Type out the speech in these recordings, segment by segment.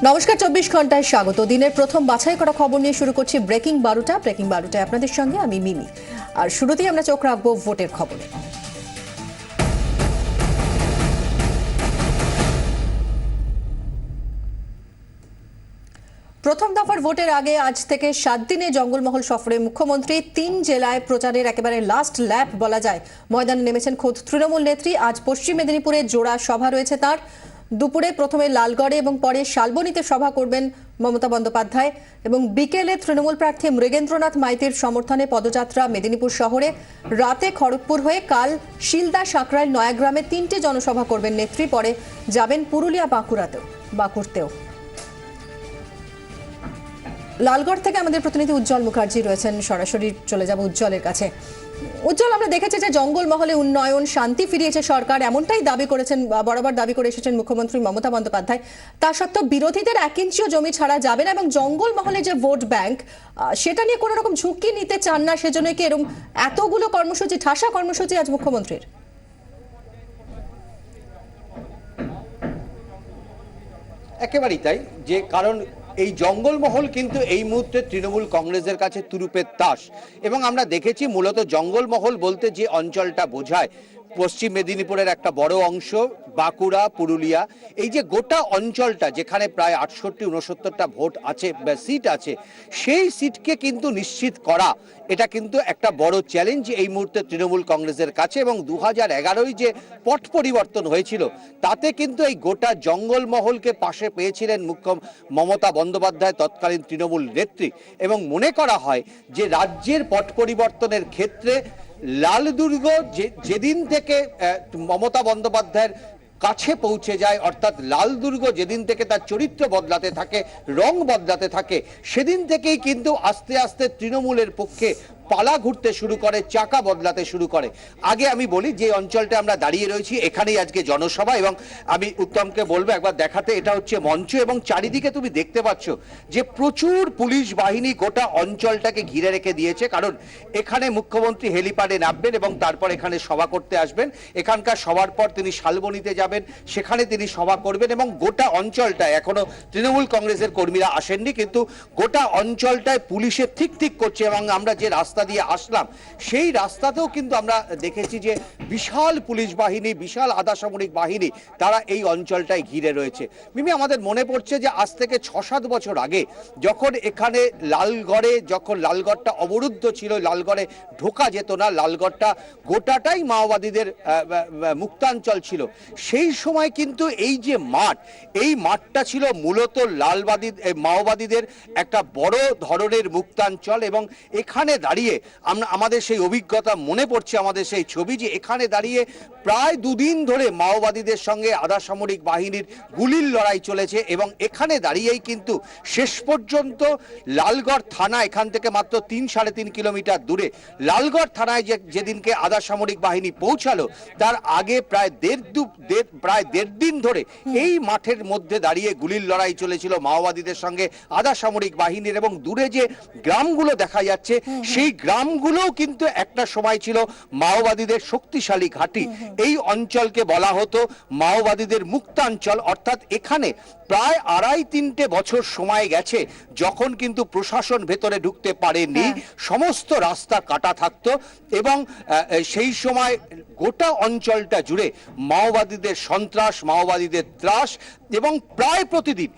নমস্কার, 24 ঘন্টায় স্বাগত। দিনের প্রথম বাছাই করা খবর নিয়ে শুরু করছি ব্রেকিং 12টায় আপনাদের সঙ্গে আমি মিমি। আর শুরুতেই আমরা চোখ রাখবো ভোটের খবরে। প্রথম দফার ভোটের আগে আজ থেকে 7 দিনে জঙ্গলমহল সফরে মুখ্যমন্ত্রী। 3 জেলায় প্রচারের একেবারে লাস্ট ল্যাপ বলা যায়। ময়দানে নেমেছেন খোদ তৃণমূল নেত্রী। আজ পশ্চিম মেদিনীপুরে জোড়া সভা রয়েছে তার। দুপুরে প্রথমে লালগড়ে এবং পরে শালবনীতে সভা করবেন মমতা বন্দ্যোপাধ্যায় এবং বিকেলে তৃণমূল প্রার্থী মৃগেন্দ্রনাথ মাইতির সমর্থনে পদযাত্রা মেদিনীপুর শহরে। রাতে খড়গপুর হয়ে কাল শিলদা, সাঁকরাইল, নয়াগ্রামে 3টে জনসভা করবেন নেত্রী। পরে যাবেন পুরুলিয়া, বাঁকুড়াতেও। লালগড় থেকে আমাদের প্রতিনিধি উজ্জ্বল মুখার্জি রয়েছেন, সরাসরি চলে যাব উজ্জ্বলের কাছে। উজ্জ্বল, আমরা দেখেছি যে জঙ্গলমহলে উন্নয়ন, শান্তি ফিরিয়েছে সরকার, এমনটাই দাবি করেছেন, বরাবর দাবি করে এসেছেন মুখ্যমন্ত্রী মমতা বন্দ্যোপাধ্যায়। তা সত্ত্বেও বিরোধীদের 1 ইঞ্চিও জমি ছাড়া যাবে না এবং জঙ্গলমহলে যে ভোট ব্যাংক, সেটা নিয়ে কোনো রকম ঝুঁকি নিতে চান না। সেজন্য কি এরকম এতগুলো কর্মসূচি, ঠাসা কর্মসূচি আজ মুখ্যমন্ত্রীর? একেবারেই তাই, যে কারণ এই জঙ্গলমহল কিন্তু এই মুহূর্তে তৃণমূল কংগ্রেসের কাছে তুরুপের তাস। এবং আমরা দেখেছি মূলত জঙ্গলমহল বলতে যে অঞ্চলটা বোঝায়, পশ্চিম মেদিনীপুরের একটা বড় অংশ, বাঁকুড়া, পুরুলিয়া, এই যে গোটা অঞ্চলটা যেখানে প্রায় 68-69টা ভোট আছে, সিট আছে, সেই সিটকে কিন্তু নিশ্চিত করা, এটা কিন্তু একটা বড় চ্যালেঞ্জ এই মুহূর্তে তৃণমূল কংগ্রেসের কাছে। এবং 2011-য় যে পট পরিবর্তন হয়েছিল, তাতে কিন্তু এই গোটা জঙ্গলমহলকে পাশে পেয়েছিলেন মমতা বন্দ্যোপাধ্যায়, তৎকালীন তৃণমূল নেত্রী। এবং মনে করা হয় যে রাজ্যের পট পরিবর্তনের ক্ষেত্রে লালদুর্গ যেদিন থেকে মমতা বন্দ্যোপাধ্যায়ের কাছে পৌঁছে যায়, অর্থাৎ লালদুর্গ যেদিন থেকে তার চরিত্র বদলাতে থাকে, রং বদলাতে থাকে, সেদিন থেকেই কিন্তু আস্তে আস্তে তৃণমূলের পক্ষে পালা ঘুরতে শুরু করে, চাকা বদলাতে শুরু করে। আগে আমি বলি, যে অঞ্চলটা আমরা দাঁড়িয়ে রয়েছি, এখানেই আজকে জনসভা। এবং আমি উত্তমকে বলবো একবার দেখাতে, এটা হচ্ছে মঞ্চ। এবং চারিদিকে তুমি দেখতে পাচ্ছ যে প্রচুর পুলিশ বাহিনী গোটা অঞ্চলটাকে ঘিরে রেখে দিয়েছে, কারণ এখানে মুখ্যমন্ত্রী হেলিপ্যাডে নামবেন এবং তারপর এখানে সভা করতে আসবেন। এখানকার সভার পর তিনি শালবনীতে যাবেন, সেখানে তিনি সভা করবেন। এবং গোটা অঞ্চলটায় এখনো তৃণমূল কংগ্রেসের কর্মীরা আসেননি, কিন্তু গোটা অঞ্চলটায় পুলিশের ঠিক করছে। এবং আমরা যে রাস্তা দিয়ে আসলাম, সেই রাস্তাতেও কিন্তু আমরা দেখেছি যে বিশাল পুলিশ বাহিনী, বিশাল আধা সামরিক বাহিনী, তারা এই অঞ্চলটায় ঘিরে রয়েছে। মিমি, আমাদের মনে পড়ছে যে আজ থেকে 6-7 বছর আগে যখন এখানে লালগড়টা অবরুদ্ধ ছিল, লালগড়ে ঢোকা যেত না, লালগড়টা গোটাটাই মাওবাদীদের মুক্তাঞ্চল ছিল, সেই সময় কিন্তু এই যে মাঠ, এই মাঠটা ছিল মূলত মাওবাদীদের একটা বড় ধরনের মুক্তাঞ্চল। এবং এখানে দাঁড়িয়ে আমাদের সেই অভিজ্ঞতা মনে পড়ছে, আমাদের সেই ছবি, যে এখানে দাঁড়িয়ে প্রায় 2 দিন ধরে মাওবাদীদের সঙ্গে আধা সামরিক বাহিনীর গুলির লড়াই চলেছে। এবং এখানে দাঁড়িয়েই কিন্তু শেষ পর্যন্ত লালগড় থানা, এখান থেকে মাত্র 3-3.5 কিলোমিটার দূরে, লালগড় থানায় যেদিনকে আধা সামরিক বাহিনী পৌঁছালো, তার আগে প্রায় দেড় দিন ধরে এই মাঠের মধ্যে দাঁড়িয়ে গুলির লড়াই চলেছিল মাওবাদীদের সঙ্গে আধা সামরিক বাহিনীর। এবং দূরে যে গ্রামগুলো দেখা যাচ্ছে, সেই গ্রামগুলোও কিন্তু একটা সময় ছিল মাওবাদীদের শক্তিশালী ঘাঁটি। এই অঞ্চলকে বলা হতো মাওবাদীদের মুক্তাঞ্চল। অর্থাৎ এখানে প্রায় 2.5-3 বছর সময় গেছে যখন কিন্তু প্রশাসন ভেতরে ঢুকতে পারেনি, সমস্ত রাস্তা কাটা থাকতো। এবং সেই সময় গোটা অঞ্চলটা জুড়ে মাওবাদীদের সন্ত্রাস, মাওবাদীদের ত্রাস। এবং প্রায় প্রতিদিন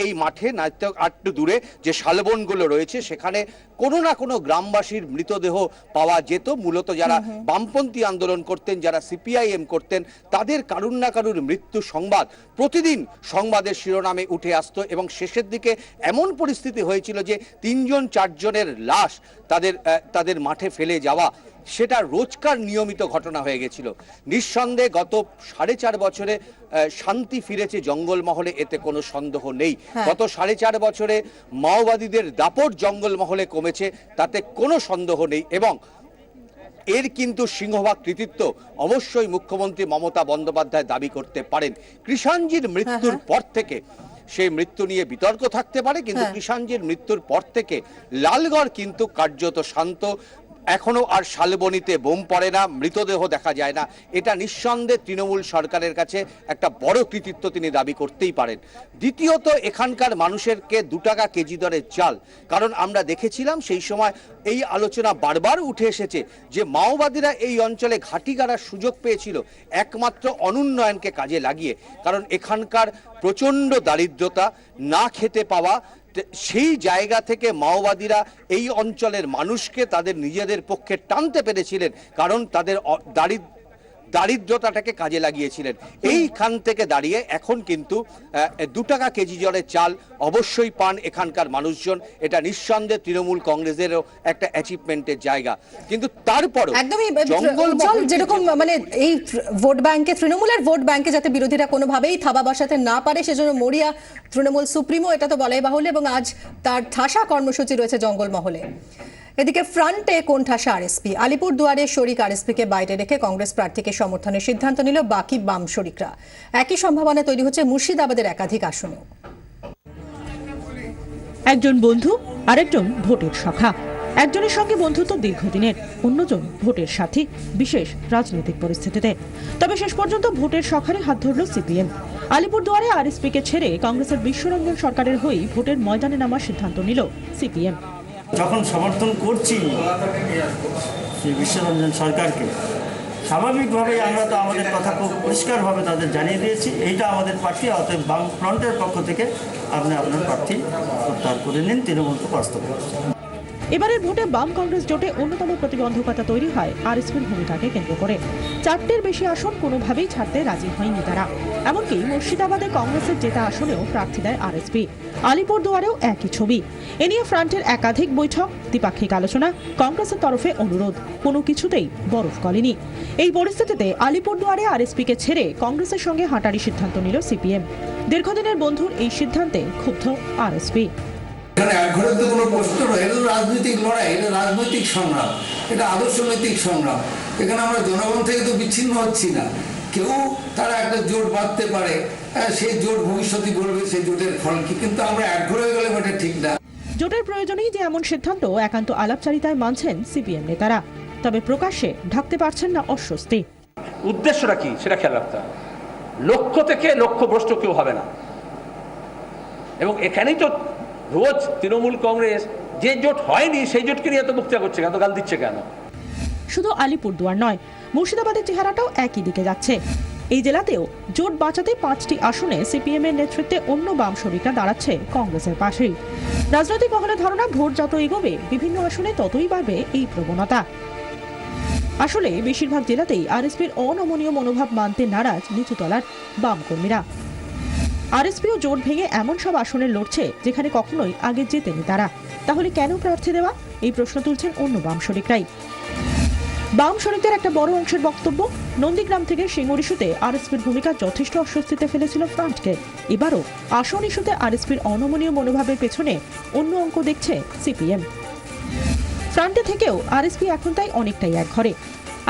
এই মাঠে না একটু দূরে যে শালবনগুলো রয়েছে, সেখানে কোনো না কোনো গ্রামবাসীর মৃতদেহ পাওয়া যেত। মূলত যারা বামপন্থী আন্দোলন করতেন, যারা সিপিআইএম করতেন, তাদের কারুর না কারুর মৃত্যু সংবাদ প্রতিদিন সংবাদের শিরোনামে উঠে আসতো। এবং শেষের দিকে এমন পরিস্থিতি হয়েছিল যে 3-4 জনের লাশ তাদের মাঠে ফেলে যাওয়া, সেটা রোজকার নিয়মিত ঘটনা হয়ে গেছিল। নিঃসন্দেহে গত 4.5 বছরে শান্তি ফিরেছে জঙ্গলমহলে, এতে কোনো সন্দেহ নেই। গত 4.5 বছরে মাওবাদীদের দাপট জঙ্গলমহলে কমেছে, তাতে কোনো সন্দেহ নেই। এবং এর কিন্তু সিংহভাগ কৃতিত্ব অবশ্যই মুখ্যমন্ত্রী মমতা বন্দ্যোপাধ্যায় দাবি করতে পারেন। কৃষাণজির মৃত্যুর পর থেকে, সেই মৃত্যু নিয়ে বিতর্ক থাকতে পারে, কিন্তু কৃষাণজির মৃত্যুর পর থেকে লালগড় কিন্তু কার্যত শান্ত। এখনো আর শালবনীতে বোম পড়ে না, মৃতদেহ দেখা যায় না, এটা নিঃসন্দেহে তৃণমূল সরকারের কাছে একটা বড় কৃতিত্ব তিনি দাবি করতেই পারেন। দ্বিতীয়ত, এখানকার মানুষেরকে 2 টাকা কেজি দরে চাল, কারণ আমরা দেখেছিলাম সেই সময় এই আলোচনা বারবার উঠে এসেছে যে মাওবাদীরা এই অঞ্চলে ঘাঁটি গাড়ার সুযোগ পেয়েছিল একমাত্র অনুন্নয়নকে কাজে লাগিয়ে, কারণ এখানকার প্রচণ্ড দারিদ্রতা, না খেতে পাওয়া, সেই জায়গা থেকে মাওবাদীরা এই অঞ্চলের মানুষকে তাদের নিজেদের পক্ষে টানতে পেরেছিলেন, কারণ তাদের দারিদ্রতাটাকে কাজে লাগিয়েছিলেন। এইখান থেকে দাঁড়িয়ে এখন কিন্তু 2 টাকা কেজি দরে চাল অবশ্যই পান এখানকার মানুষজন, এটা নিঃসন্দেহে তৃণমূল কংগ্রেসেরও একটা অ্যাচিভমেন্টের জায়গা। কিন্তু তারপরও একদমই জঙ্গলমহল যেরকম মানে এই ভোট ব্যাংকে, তৃণমূলের ভোট ব্যাংকে যাতে বিরোধীরা কোনোভাবেই থাবা বসাতে না পারে সেজন্য মরিয়া তৃণমূল সুপ্রিমো, এটা তো বলাই বাহুল্য, এবং আজ তার ঠাসা কর্মসূচি রয়েছে জঙ্গলমহলে। এদিকে ফ্রন্টে কোণঠাসা আরএসপি, আলিপুরদুয়ারে শরিক আরএসপিকে বাইরে রেখে কংগ্রেস প্রার্থীকে সমর্থনের সিদ্ধান্ত নিল বাকি বাম শরিকরা। একই সম্ভাবনা তৈরি হচ্ছে মুর্শিদাবাদের একাধিক আসনেও। একজন বন্ধু, আরেকজন ভোটের সখা। একজনের সঙ্গে বন্ধুত্ব দীর্ঘদিনের, অন্যজন ভোটের সাথী বিশেষ রাজনৈতিক পরিস্থিতিতে। তবে শেষ পর্যন্ত ভোটের সখারে হাত ধরল সিপিএম। আলিপুরদুয়ারে আরএসপিকে ছেড়ে কংগ্রেসের বিশ্বরঞ্জন সরকারের হয়েই ভোটের ময়দানে নামার সিদ্ধান্ত নিল সিপিএম। যখন সমর্থন করছি সেই বিশ্বরঞ্জন সরকারকে, স্বাভাবিকভাবেই আমরা তো আমাদের কথা খুব পরিষ্কারভাবে তাদের জানিয়ে দিয়েছি, এইটা আমাদের প্রার্থী, অতএব বাম ফ্রন্টের পক্ষ থেকে আপনি আপনার প্রার্থী প্রত্যাহার করে নিন, তৃণমূলকে বাস্তব করছেন। এবারের ভোটে বাম কংগ্রেস জোটে অন্যতম প্রতিবন্ধকতা তৈরি হয় আরএসপির ভূমিকাকে কেন্দ্র করে। 4টির বেশি আসন কোনোভাবেই ছাড়তে রাজি হয়নি তারা। এমনকি মুর্শিদাবাদে কংগ্রেসের জেতা আসনেও প্রার্থী দেয় আরএসপি। আলিপুরদুয়ারেও একই ছবি। এ নিয়ে ফ্রন্টের একাধিক বৈঠক, দ্বিপাক্ষিক আলোচনা, কংগ্রেসের তরফে অনুরোধ, কোনো কিছুতেই বরফ গলেনি। এই পরিস্থিতিতে আলিপুরদুয়ারে আরএসপিকে ছেড়ে কংগ্রেসের সঙ্গে হাঁটারই সিদ্ধান্ত নিল সিপিএম। দীর্ঘদিনের বন্ধুর এই সিদ্ধান্তে ক্ষুব্ধ আরএসপি। এখানে একঘরে তো কোনো প্রশ্ন নয়, এটা রাজনৈতিক লড়াই, এটা রাজনৈতিক সংগ্রাম, এটা আদর্শ নৈতিক সংগ্রাম। এখানে আমরা জনগণ থেকে তো বিচ্ছিন্ন হচ্ছি না। কেউ তারা একটা জোট বাঁধতে পারে, সেই জোট ভবিষ্যতে বলবে সেই জোটের ফল কি, কিন্তু আমরা একঘরে হয়ে গেলে এটা ঠিক না। জোটের প্রয়োজনেই যে এমন সিদ্ধান্ত একান্ত আলাপচারিতায় মানছেন সিপিএম নেতারা, তবে প্রকাশ্যে ঢাকতে পারছেন না অস্বস্তি। উদ্দেশ্যটা কি সেটা খেয়াল রাখতে হবে। লক্ষ্য থেকে লক্ষ্যভ্রষ্ট কেউ হবে না। এবং এখানেই তো রোজ তৃণমূল কংগ্রেস যে জোট হয়নি সেই জোটকে নিয়ে এত বক্তৃতা করছে কেন, গাল দিচ্ছে কেন? শুধু আলিপুরদুয়ার নয়, মুর্শিদাবাদের চেহারাটাও একই দিকে যাচ্ছে। এই জেলাতেও জোট বাঁচাতে 5টি আসনে সিপিএম এর নেতৃত্বে অন্য বাম শরিকরা দাঁড়াচ্ছে কংগ্রেসের পাশেই। রাজনৈতিক মহলে ধারণা, ভোট যত এগোবে বিভিন্ন আসনে ততই বাড়বে এই প্রবণতা। আসলে বেশিরভাগ জেলাতেই আরএসপির অনমনীয় মনোভাব মানতে নারাজ নিচুতলার বাম কর্মীরা। আরএসপিও জোট ভেঙে এমন সব আসনে লড়ছে যেখানে কখনোই আগে জেতেনি তারা। তাহলে কেন প্রার্থী দেওয়া, এই প্রশ্ন তুলছেন অন্য বাম শরিকরাই। বাম শরিকদের একটা বড় অংশের বক্তব্য, নন্দীগ্রাম থেকে সিঙ্গুর ইস্যুতে আরএসপির ভূমিকা যথেষ্ট অস্বস্তিতে ফেলেছিল ফ্রন্টকে। এবারও আসন ইস্যুতে আরএসপির অনমনীয় মনোভাবের পেছনে অন্য অঙ্ক দেখছে সিপিএম। ফ্রন্টে থেকেও আরএসপি এখন তাই অনেকটাই একঘরে।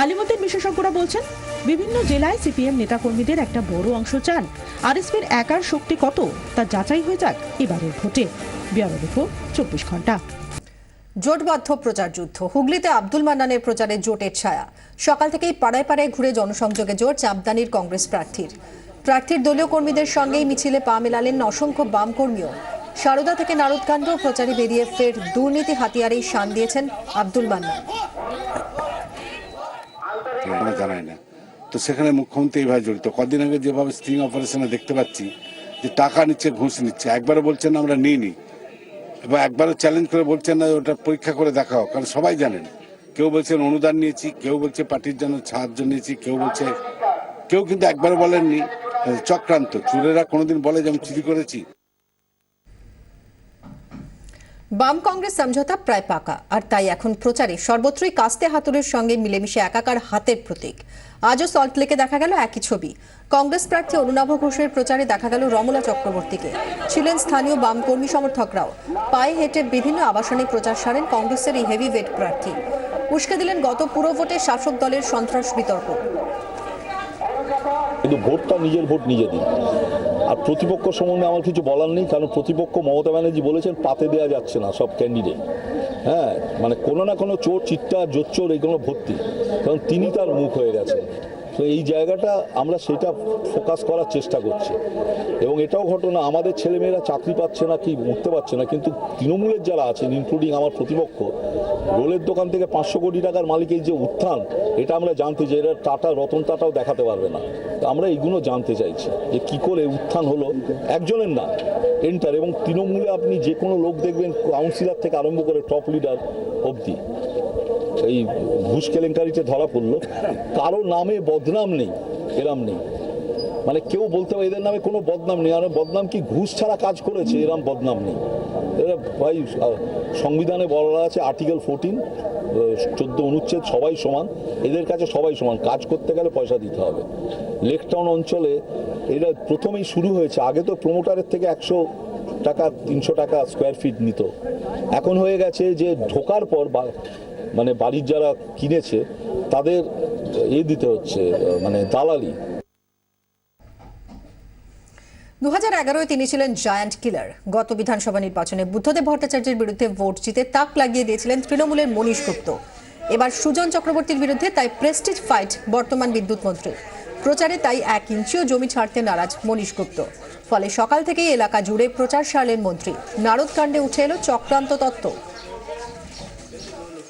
আলিমুদ্দিন বিশেষজ্ঞরা বলছেন, বিভিন্ন জেলায় সিপিএম নেতাকর্মীদের একটা বড় অংশ চান আরএসপির একার শক্তি কত তা যাচাই হয়ে যাক এবারের ভোটে। ব্যুরো রিপোর্ট, 24 ঘন্টা। জোটবদ্ধ প্রচার যুদ্ধ, হুগলিতে আব্দুল মান্নানের প্রচারে জোটের ছায়া। সকাল থেকেই পাড়ায় পাড়ায় ঘুরে জনসংযোগে জোর চাপদানির কংগ্রেস প্রার্থীর দলীয় কর্মীদের সঙ্গেই মিছিলে পা মেলালেন অসংখ্য বাম কর্মীও। সারদা থেকে নারদকান্ড প্রচারে বেরিয়ে ফের দুর্নীতি হাতিয়ারেই শান দিয়েছেন আব্দুল মান্নান। জানাই না তো সেখানে মুখ্যমন্ত্রী এইভাবে জড়িত। কদিন আগে যেভাবে স্টিং অপারেশনে দেখতে পাচ্ছি যে টাকা নিচ্ছে, ঘুষ নিচ্ছে, একবারও বলছেন না আমরা নিইনি, এবং একবারও চ্যালেঞ্জ করে বলছেন না ওটা পরীক্ষা করে দেখাও, কারণ সবাই জানেন। কেউ বলছেন অনুদান নিয়েছি, কেউ বলছে পার্টির জন্য সাহায্য নিয়েছি, কেউ কিন্তু একবারও বলেননি চক্রান্ত। চোরেরা কোনোদিন বলে যে আমি চুরি করেছি। বাম কংগ্রেস সমঝোতা প্রায় পাকা, আর তাই এখন প্রচারে সর্বত্রই কাস্তে হাতুড়ের সঙ্গে মিলেমিশে একাকার হাতের প্রতীক। আজও সল্টলেকে দেখা গেল একই ছবি। কংগ্রেস প্রার্থী অরুণাভ ঘোষের প্রচারে দেখা গেল রমলা চক্রবর্তীকে। ছিলেন স্থানীয় বাম কর্মী সমর্থকরাও। পায়ে হেঁটে বিভিন্ন আবাসনে প্রচার সারেন কংগ্রেসের এই হেভিওয়েট প্রার্থী। উস্কে দিলেন গত পুরো ভোটে শাসক দলের সন্ত্রাস বিতর্ক। কিন্তু ভোটটা নিজের ভোট নিজে দিন। আর প্রতিপক্ষ সম্বন্ধে আমার কিছু বলার নেই, কারণ প্রতিপক্ষ মমতা ব্যানার্জি বলেছেন পাতে দেওয়া যাচ্ছে না সব ক্যান্ডিডেট। হ্যাঁ, মানে কোনো না কোনো চোর চিৎকার জোচ্চোর এগুলো ভর্তি, কারণ তিনি তার মুখ হয়ে গেছেন। তো এই জায়গাটা আমরা সেটা ফোকাস করার চেষ্টা করছি। এবং এটাও ঘটনা, আমাদের ছেলেমেয়েরা চাকরি পাচ্ছে না কি উঠতে পারছে না, কিন্তু তৃণমূলের যারা আছেন ইনক্লুডিং আমার প্রতিপক্ষ, রোলের দোকান থেকে 500 কোটি টাকার মালিকের যে উত্থান, এটা আমরা জানতে চাই। এটা টাটা, রতন টাটাও দেখাতে পারবে না। তো আমরা এইগুলো জানতে চাইছি যে কি করে উত্থান হলো, একজনের না এন্টার। এবং তৃণমূলে আপনি যে কোনো লোক দেখবেন, কাউন্সিলর থেকে আরম্ভ করে টপ লিডার অবধি, এই ঘুষ কেলেঙ্কারিতে ধরা পড়লো, কারো নামে বদনাম নেই, এরাম নেই। মানে কেউ বলতে পারে এদের নামে কোনো বদনাম নেই, আর বদনাম কি ঘুষ ছাড়া কাজ করেছে, এরম বদনাম নেই। এরা ভাই, সংবিধানে বলা আছে আর্টিকেল 14, 14 অনুচ্ছেদ, সবাই সমান, এদের কাছে সবাই সমান, কাজ করতে গেলে পয়সা দিতে হবে। লেক টাউন অঞ্চলে এটা প্রথমেই শুরু হয়েছে, আগে তো প্রমোটারের থেকে 100 টাকা 300 টাকা স্কোয়ার ফিট নিত, এখন হয়ে গেছে যে ঢোকার পর মানে বাড়ির যারা কিনেছে তাদের দিতে হচ্ছে, মানে দালালি। 2011-এ তিনি ছিলেন জায়ান্ট কিলার। গত বিধানসভা নির্বাচনে বুদ্ধদেব ভট্টাচার্যের বিরুদ্ধে ভোট জিতে তাক লাগিয়ে দিয়েছিলেন তৃণমূলের মনীশ গুপ্ত। এবার সুজন চক্রবর্তীর বিরুদ্ধে তাই প্রেস্টিজ ফাইট বর্তমান বিদ্যুৎ মন্ত্রী। প্রচারে তাই 1 ইঞ্চিও জমি ছাড়তে নারাজ মনীশ গুপ্ত। ফলে সকাল থেকেই এলাকা জুড়ে প্রচার সারলেন মন্ত্রী। নারদকাণ্ডে উঠে এলো চক্রান্ত তত্ত্ব।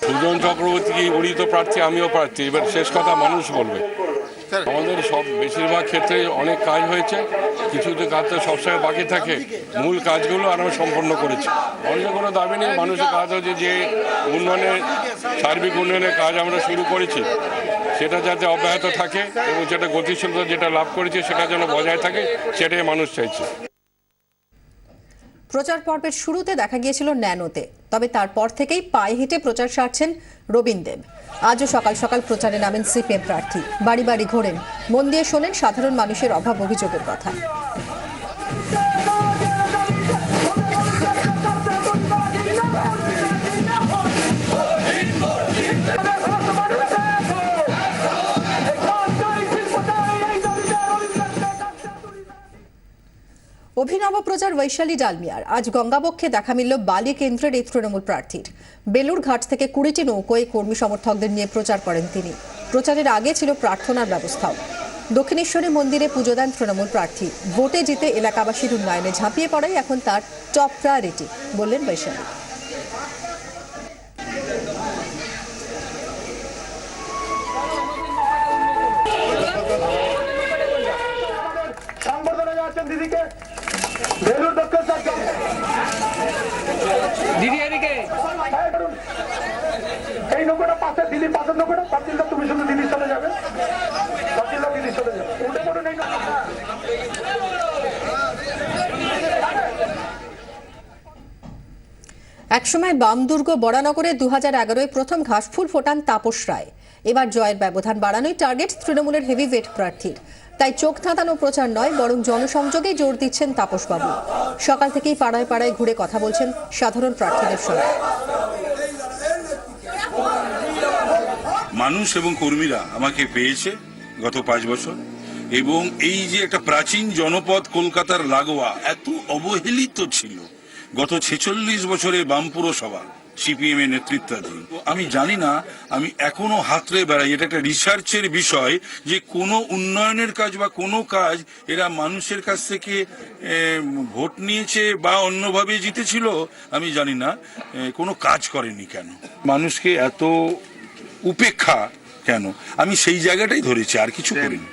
সুজন চক্রবর্তী উনি তো প্রার্থী, আমিও প্রার্থী, এবার শেষ কথা মানুষ বলবে। আমাদের সব বেশিরভাগ ক্ষেত্রে অনেক কাজ হয়েছে, কিছু তো কাজ তো সবসময় বাকি থাকে, মূল কাজগুলো আমরা সম্পন্ন করেছি। অন্য কোনো দাবি নেই, মানুষের কাজ হচ্ছে যে উন্নয়নের, সার্বিক উন্নয়নের কাজ আমরা শুরু করেছি, সেটা যাতে অব্যাহত থাকে এবং যেটা গতিশীলতা যেটা লাভ করেছে সেটা যেন বজায় থাকে, সেটাই মানুষ চাইছে। প্রচার পর্বের শুরুতে দেখা গিয়েছিল ন্যানোতে, তবে তারপর থেকেই পায়ে হেঁটে প্রচার সারছেন রবীন দেব। আজও সকাল সকাল প্রচারে নামেন সিপিএম প্রার্থী, বাড়ি বাড়ি ঘোরেন, মন দিয়ে শোনেন সাধারণ মানুষের অভাব অভিযোগের কথা। অভিনব প্রচার বৈশালী ডালমিয়ার। আজ গঙ্গাবক্ষে দেখা মিলল বালি কেন্দ্রের এই তৃণমূল প্রার্থীর। বেলুর ঘাট থেকে 20টি নৌকোয় কর্মী সমর্থকদের নিয়ে প্রচার করেন তিনি। প্রচারের আগে ছিল প্রার্থনার ব্যবস্থাও। দক্ষিণেশ্বরী মন্দিরে পুজো দেন তৃণমূল প্রার্থী। ভোটে জিতে এলাকাবাসীর উন্নয়নে ঝাঁপিয়ে পড়াই এখন তার টপ প্রায়োরিটি বললেন বৈশালী। দিদি এদিকে এই নৌকাটা পাশে, দিদির পাশের নৌকাটা, পাঁচিলটা তুমি শুধু দিদির সাথে যাবে, পাঁচিলটা দিদির সাথে যাবে, উঠে পড়ে নেই। একসময় বামদুর্গ বরানগরে 2011-এ প্রথম ঘাসফুল ফোটান তাপস রায়। এবার জয়ের ব্যবধান বাড়ানোই টার্গেট তৃণমূলের হেভিওয়েট প্রার্থীর। তাই চোখ ধাঁধানো প্রচার নয়, বরং জনসংযোগেই জোর দিচ্ছেন তাপসবাবু। সকাল থেকেই পাড়ায় পাড়ায় ঘুরে কথা বলছেন সাধারণ প্রার্থীদের সঙ্গে। মানুষ এবং কর্মীরা আমাকে পেয়েছে গত 5 বছর, এবং এই যে একটা প্রাচীন জনপদ কলকাতার লাগোয়া এত অবহেলিত ছিল গত 46 বছরে বাম পুরসভা সিপিএম এর নেতৃত্বাধীন। আমি জানি না, আমি এখনো হাতড়ে বেড়াই। এটা একটা রিসার্চের বিষয় যে কোনো উন্নয়নের কাজ বা কোনো কাজ এরা মানুষের কাছ থেকে ভোট নিয়েছে বা অন্যভাবে জিতেছিল, আমি জানি না কোনো কাজ করেনি কেন, মানুষকে এত উপেক্ষা কেন, আমি সেই জায়গাটাই ধরেছি, আর কিছু করিনি।